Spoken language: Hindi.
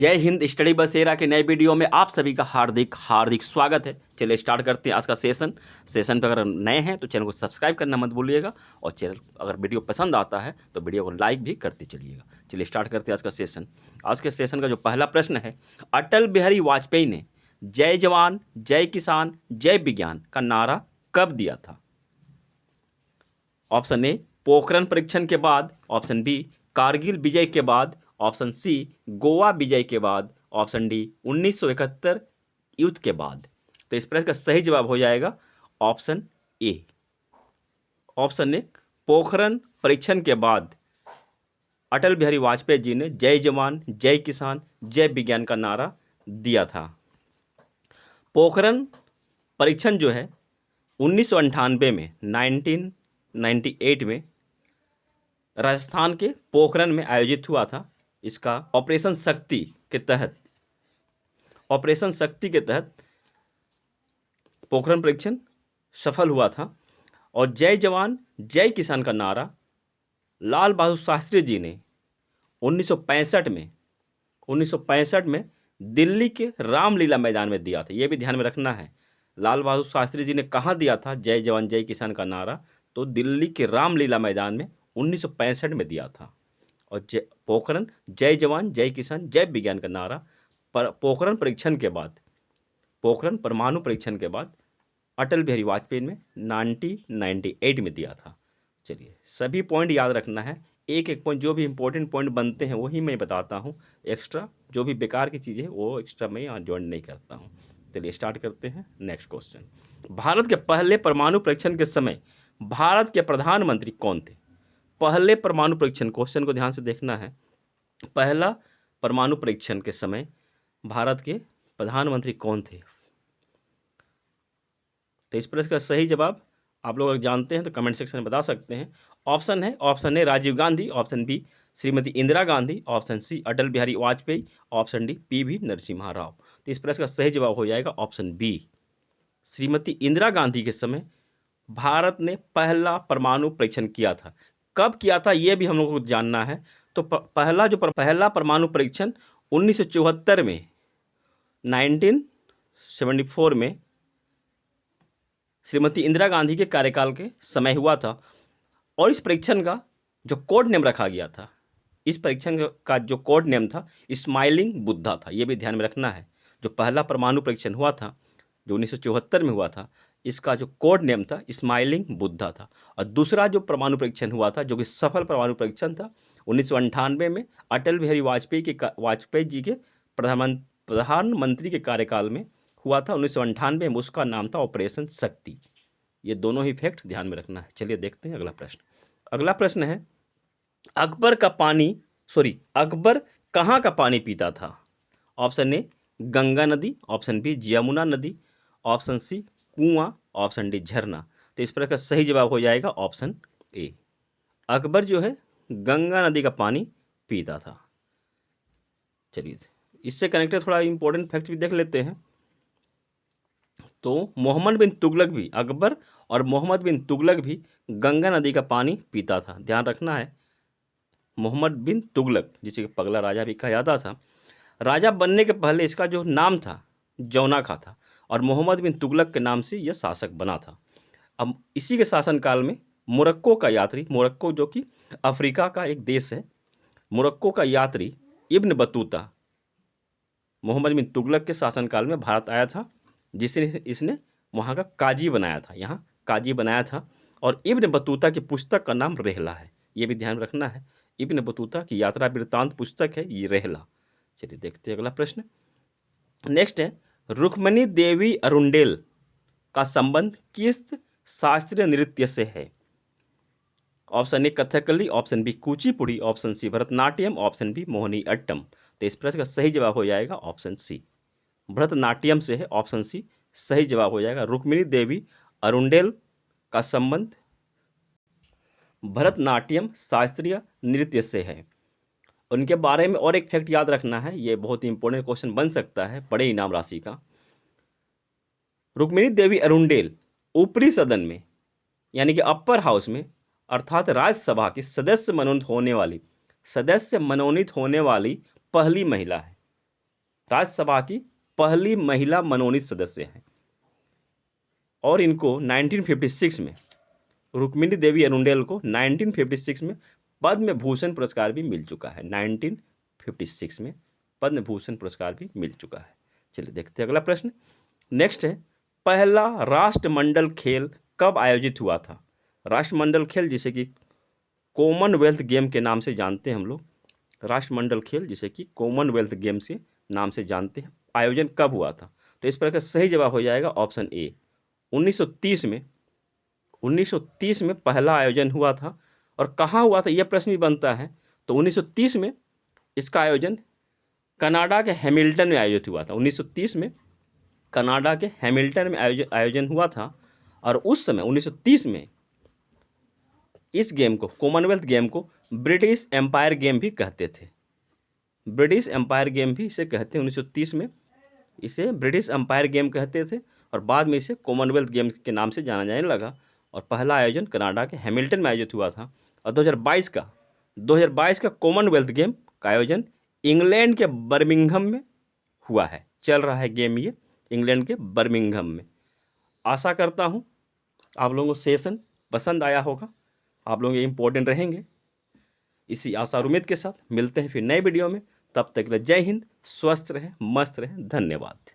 जय हिंद। स्टडी बसेरा के नए वीडियो में आप सभी का हार्दिक हार्दिक स्वागत है। चलिए स्टार्ट करते हैं आज का सेशन पे अगर नए हैं तो चैनल को सब्सक्राइब करना मत भूलिएगा और चैनल अगर वीडियो पसंद आता है तो वीडियो को लाइक भी करते चलिएगा। चलिए स्टार्ट करते हैं आज का सेशन। आज के सेशन का जो पहला प्रश्न है, अटल बिहारी वाजपेयी ने जय जवान जय किसान जय विज्ञान का नारा कब दिया था? ऑप्शन ए पोखरण परीक्षण के बाद, ऑप्शन बी कारगिल विजय के बाद, ऑप्शन सी गोवा विजय के बाद, ऑप्शन डी 1971 युद्ध के बाद। तो इस प्रश्न का सही जवाब हो जाएगा option A. Option A Pokhran परीक्षण के बाद अटल बिहारी वाजपेयी जी ने जय जवान जय किसान जय विज्ञान का नारा दिया था। पोखरण परीक्षण जो है 1998 में 1998 में राजस्थान के पोखरण में आयोजित हुआ था। इसका ऑपरेशन शक्ति के तहत पोखरण परीक्षण सफल हुआ था और जय जवान जय किसान का नारा लाल बहादुर शास्त्री जी ने 1965 में दिल्ली के रामलीला मैदान में दिया था। यह भी ध्यान में रखना है, लाल बहादुर शास्त्री जी ने कहाँ दिया था जय जवान जय किसान का नारा? तो दिल्ली के रामलीला मैदान में 1965 में दिया था। और पोखरण जय जवान जय किसान जय विज्ञान का नारा पोखरण परीक्षण के बाद, पोखरण परमाणु परीक्षण के बाद अटल बिहारी वाजपेयी ने 1998 में दिया था। चलिए सभी पॉइंट याद रखना है, एक एक पॉइंट जो भी इंपॉर्टेंट पॉइंट बनते हैं वही मैं बताता हूँ। एक्स्ट्रा जो भी बेकार की चीज़ें वो एक्स्ट्रा मैं यहाँ ज्वाइन नहीं करता हूँ। चलिए स्टार्ट करते हैं। नेक्स्ट क्वेश्चन, भारत के पहले परमाणु परीक्षण के समय भारत के प्रधानमंत्री कौन थे? पहले परमाणु परीक्षण, क्वेश्चन को ध्यान से देखना है, पहला परमाणु परीक्षण के समय भारत के प्रधानमंत्री कौन थे? तो इस प्रश्न का सही जवाब आप लोग अगर जानते हैं तो कमेंट सेक्शन में बता सकते हैं। Option a Rajiv Gandhi, option b Shrimati Indira Gandhi, option c Atal Bihari Vajpayee, option d PV. Narasimha Rao. तो इस प्रश्न का सही जवाब हो जाएगा ऑप्शन बी। श्रीमती इंदिरा गांधी के समय भारत ने पहला परमाणु परीक्षण किया था। कब किया था ये भी हम लोगों को जानना है। तो पहला परमाणु परीक्षण 1974 में 1974 में श्रीमती इंदिरा गांधी के कार्यकाल के समय हुआ था और इस परीक्षण का जो कोड नेम रखा गया था, इस परीक्षण का जो कोड नेम था स्माइलिंग बुद्धा था। ये भी ध्यान में रखना है, जो पहला परमाणु परीक्षण हुआ था जो 1974 में हुआ था, इसका जो कोड नेम था स्माइलिंग बुद्धा था। और दूसरा जो परमाणु परीक्षण हुआ था जो कि सफल परमाणु परीक्षण था 1998 में अटल बिहारी वाजपेयी जी के प्रधानमंत्री के कार्यकाल में हुआ था 1998 में, उसका नाम था ऑपरेशन शक्ति। ये दोनों ही फैक्ट ध्यान में रखना है। चलिए देखते हैं अगला प्रश्न। अगला प्रश्न है, अकबर कहाँ का पानी पीता था? ऑप्शन ए गंगा नदी, ऑप्शन बी यमुना नदी, ऑप्शन सी कुआं, ऑप्शन डी झरना। तो इस पर का सही जवाब हो जाएगा ऑप्शन ए। अकबर जो है गंगा नदी का पानी पीता था। चलिए इससे कनेक्टेड थोड़ा इंपॉर्टेंट फैक्ट भी देख लेते हैं। तो मोहम्मद बिन तुगलक भी, अकबर और मोहम्मद बिन तुगलक भी गंगा नदी का पानी पीता था। ध्यान रखना है, मोहम्मद बिन तुगलक जिसे पगला राजा भी कहा जाता था, राजा बनने के पहले इसका जो नाम था जौना खा था और मोहम्मद बिन तुगलक के नाम से यह शासक बना था। अब इसी के शासनकाल में मोरक्को का यात्री, मोरक्को जो कि अफ्रीका का एक देश है, मोरक्को का यात्री इब्न बतूता मोहम्मद बिन तुगलक के शासनकाल में भारत आया था, जिसने इसने वहाँ का काजी बनाया था, यहाँ काजी बनाया था। और इब्न बतूता की पुस्तक का नाम रेहला है। ये भी ध्यान रखना है, इब्न बतूता की यात्रा वृत्तांत पुस्तक है ये रेहला। चलिए देखते हैं अगला प्रश्न। नेक्स्ट है, रुक्मिणी देवी अरुंडेल का संबंध किस शास्त्रीय नृत्य से है? Option A Kathakali, option B Kuchipudi, option C Bharatanatyam, option B Mohini Attam. तो इस प्रश्न का सही जवाब हो जाएगा ऑप्शन सी, भरतनाट्यम से है। ऑप्शन सी सही जवाब हो जाएगा। रुक्मिणी देवी अरुंडेल का संबंध भरतनाट्यम शास्त्रीय नृत्य से है। उनके बारे में और एक फैक्ट याद रखना है, ये बहुत ही इंपॉर्टेंट क्वेश्चन बन सकता है बड़े इनाम राशि का। रुक्मिणी देवी अरुंडेल ऊपरी सदन में यानी कि अपर हाउस में अर्थात राज्यसभा की सदस्य मनोनीत होने वाली पहली महिला है। राज्यसभा की पहली महिला मनोनीत सदस्य हैं और इनको 1956 में, रुक्मिणी देवी अरुंडेल को 1956 में पद्म भूषण पुरस्कार भी मिल चुका है। 1956 में पद्म भूषण पुरस्कार भी मिल चुका है। चलिए देखते हैं अगला प्रश्न। नेक्स्ट है, पहला राष्ट्रमंडल खेल कब आयोजित हुआ था? राष्ट्रमंडल खेल जिसे कि कॉमनवेल्थ गेम के नाम से जानते हैं हम लोग, राष्ट्रमंडल खेल जिसे कि कॉमनवेल्थ गेम से नाम से जानते हैं, आयोजन कब हुआ था? तो इस प्रकार का सही जवाब हो जाएगा ऑप्शन ए, 1930 में। 1930 में पहला आयोजन हुआ था। और कहाँ हुआ था यह प्रश्न भी बनता है। तो 1930 में इसका आयोजन कनाडा के हैमिल्टन में आयोजित हुआ था। 1930 में कनाडा के हैमिल्टन में आयोजन हुआ था। और उस समय 1930 में इस गेम को, कॉमनवेल्थ गेम को, ब्रिटिश एम्पायर गेम भी कहते थे। ब्रिटिश एम्पायर गेम भी इसे कहते हैं। 1930 में इसे ब्रिटिश एम्पायर गेम कहते थे और बाद में इसे कॉमनवेल्थ गेम के नाम से जाना जाने लगा। और पहला आयोजन कनाडा के हैमिल्टन में आयोजित हुआ था। और 2022 का कॉमनवेल्थ गेम का आयोजन इंग्लैंड के बर्मिंघम में हुआ है। चल रहा है गेम ये इंग्लैंड के बर्मिंघम में। आशा करता हूँ आप लोगों को सेशन पसंद आया होगा, आप लोग ये इंपॉर्टेंट रहेंगे। इसी आशा और उम्मीद के साथ मिलते हैं फिर नए वीडियो में। तब तक के लिए जय हिंद, स्वस्थ रहें, मस्त रहें, धन्यवाद।